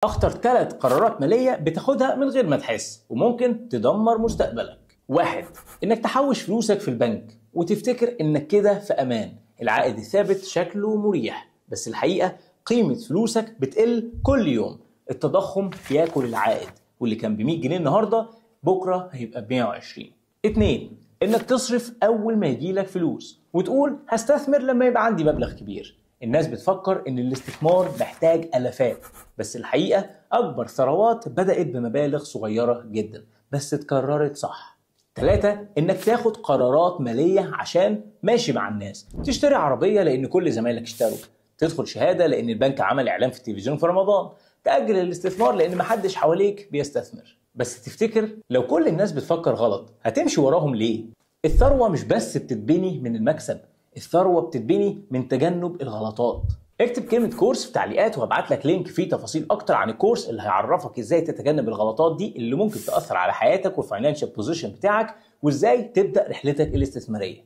اخطر 3 قرارات ماليه بتاخدها من غير ما تحس وممكن تدمر مستقبلك. 1. انك تحوش فلوسك في البنك وتفتكر انك كده في امان. العائد الثابت شكله مريح بس الحقيقه قيمه فلوسك بتقل كل يوم. التضخم بياكل العائد واللي كان ب 100 جنيه النهارده بكره هيبقى ب 120. 2. انك تصرف اول ما يجيلك فلوس وتقول هستثمر لما يبقى عندي مبلغ كبير. الناس بتفكر ان الاستثمار محتاج الافات بس الحقيقه اكبر ثروات بدات بمبالغ صغيره جدا بس اتكررت صح. 3. انك تاخد قرارات ماليه عشان ماشي مع الناس. تشتري عربيه لان كل زمايلك اشتروا، تدخل شهاده لان البنك عمل اعلان في التلفزيون في رمضان، تاجل الاستثمار لان محدش حواليك بيستثمر. بس تفتكر لو كل الناس بتفكر غلط هتمشي وراهم ليه؟ الثروه مش بس بتتبني من المكسب، الثروه بتتبني من تجنب الغلطات. اكتب كلمه كورس في تعليقات وهبعت لك لينك فيه تفاصيل اكتر عن الكورس اللي هيعرفك ازاي تتجنب الغلطات دي اللي ممكن تاثر على حياتك والفاينانشال بوزيشن بتاعك وازاي تبدا رحلتك الاستثماريه.